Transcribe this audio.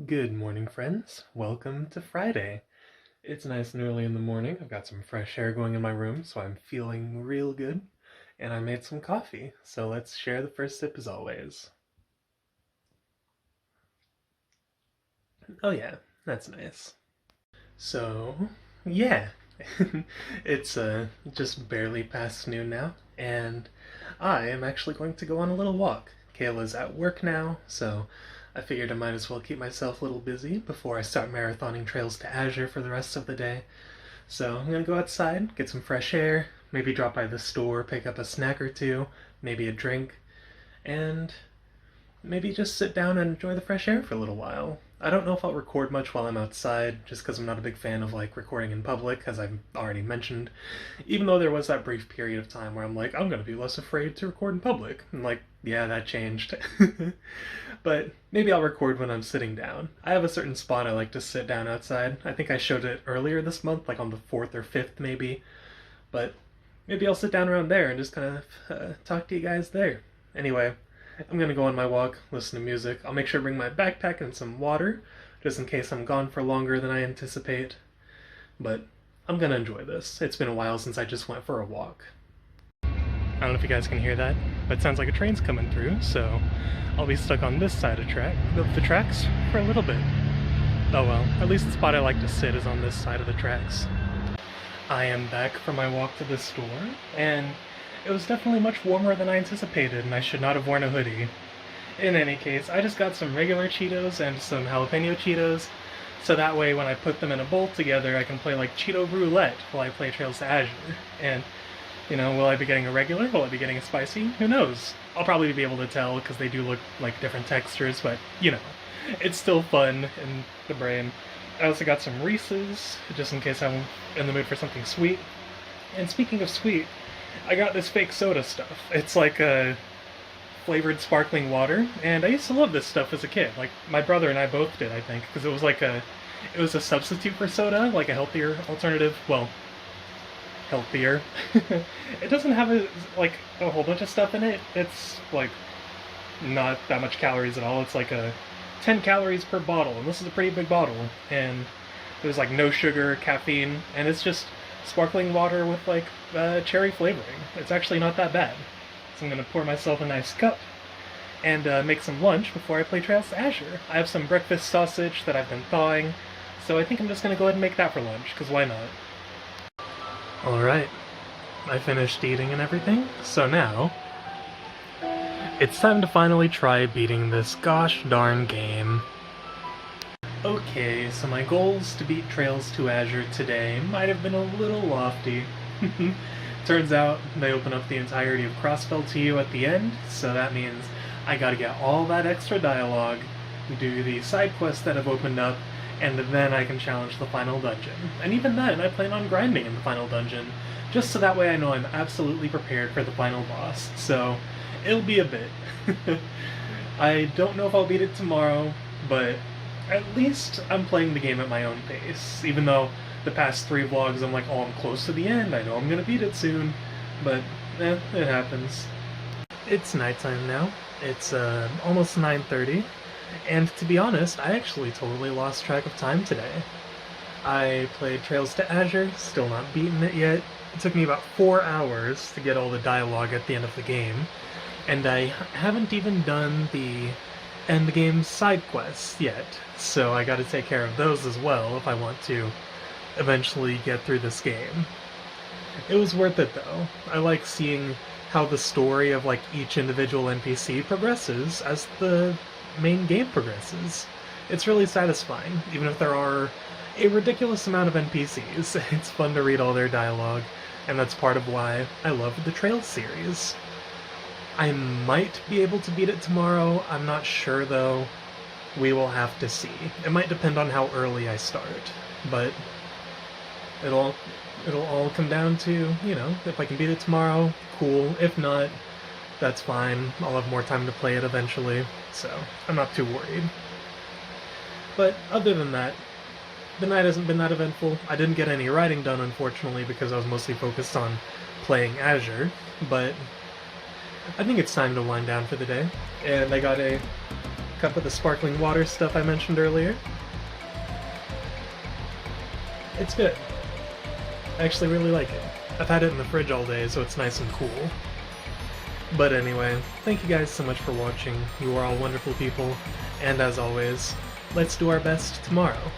Good morning, friends. Welcome to Friday. It's nice and early in the morning. I've got some fresh air going in my room, so I'm feeling real good. And I made some coffee, so let's share the first sip as always. Oh, yeah, that's nice. So, yeah, it's just barely past noon now, and I am actually going to go on a little walk. Kayla's at work now, so I figured I might as well keep myself a little busy before I start marathoning trails to Azure for the rest of the day. So I'm gonna go outside, get some fresh air, maybe drop by the store, pick up a snack or two, maybe a drink, and maybe just sit down and enjoy the fresh air for a little while. I don't know if I'll record much while I'm outside, just because I'm not a big fan of recording in public, as I've already mentioned. Even though there was that brief period of time where I'm like, I'm gonna be less afraid to record in public. And yeah, that changed. But maybe I'll record when I'm sitting down. I have a certain spot I like to sit down outside. I think I showed it earlier this month, like on the 4th or 5th maybe. But maybe I'll sit down around there and just kind of talk to you guys there. Anyway, I'm gonna go on my walk, listen to music. I'll make sure to bring my backpack and some water, just in case I'm gone for longer than I anticipate. But I'm gonna enjoy this. It's been a while since I just went for a walk. I don't know if you guys can hear that, but it sounds like a train's coming through, so I'll be stuck on this side of the tracks for a little bit. Oh well, at least the spot I like to sit is on this side of the tracks. I am back from my walk to the store, and it was definitely much warmer than I anticipated, and I should not have worn a hoodie. In any case, I just got some regular Cheetos and some jalapeno Cheetos, so that way when I put them in a bowl together, I can play like Cheeto Roulette while I play Trails to Azure. And, will I be getting a regular? Will I be getting a spicy? Who knows? I'll probably be able to tell because they do look like different textures, but, it's still fun in the brain. I also got some Reese's, just in case I'm in the mood for something sweet. And speaking of sweet, I got this fake soda stuff. It's like a flavored sparkling water, and I used to love this stuff as a kid. Like, my brother and I both did, I think, because it was a substitute for soda, like a healthier alternative. Well, healthier. It doesn't have a whole bunch of stuff in it. It's not that much calories at all. It's 10 calories per bottle, and this is a pretty big bottle, and there's no sugar, caffeine, and it's just sparkling water with cherry flavoring. It's actually not that bad. So I'm gonna pour myself a nice cup and make some lunch before I play Trails to Azure. I have some breakfast sausage that I've been thawing, so I think I'm just gonna go ahead and make that for lunch, because why not? Alright, I finished eating and everything, so now it's time to finally try beating this gosh darn game. Okay, so my goals to beat Trails to Azure today might have been a little lofty. Turns out they open up the entirety of Crossfell to you at the end, so that means I gotta get all that extra dialogue, do the side quests that have opened up, and then I can challenge the final dungeon. And even then, I plan on grinding in the final dungeon, just so that way I know I'm absolutely prepared for the final boss. So, it'll be a bit. I don't know if I'll beat it tomorrow, but at least I'm playing the game at my own pace. Even though the past 3 vlogs I'm like, oh, I'm close to the end, I know I'm gonna beat it soon. But, it happens. It's nighttime now. It's almost 9:30. And to be honest, I actually totally lost track of time today. I played Trails to Azure, still not beaten it yet. It took me about 4 hours to get all the dialogue at the end of the game. And I haven't even done the end game side quests yet, so I gotta take care of those as well if I want to eventually get through this game. It was worth it though. I like seeing how the story of each individual NPC progresses as the main game progresses. It's really satisfying, even if there are a ridiculous amount of NPCs. It's fun to read all their dialogue, and that's part of why I love the Trails series. I might be able to beat it tomorrow, I'm not sure though. We will have to see. It might depend on how early I start, but it'll all come down to, if I can beat it tomorrow, cool. If not, that's fine. I'll have more time to play it eventually, so I'm not too worried. But other than that, the night hasn't been that eventful. I didn't get any writing done, unfortunately, because I was mostly focused on playing Azure, but I think it's time to wind down for the day, and I got a cup of the sparkling water stuff I mentioned earlier. It's good. I actually really like it. I've had it in the fridge all day, so it's nice and cool. But anyway, thank you guys so much for watching. You are all wonderful people, and as always, let's do our best tomorrow.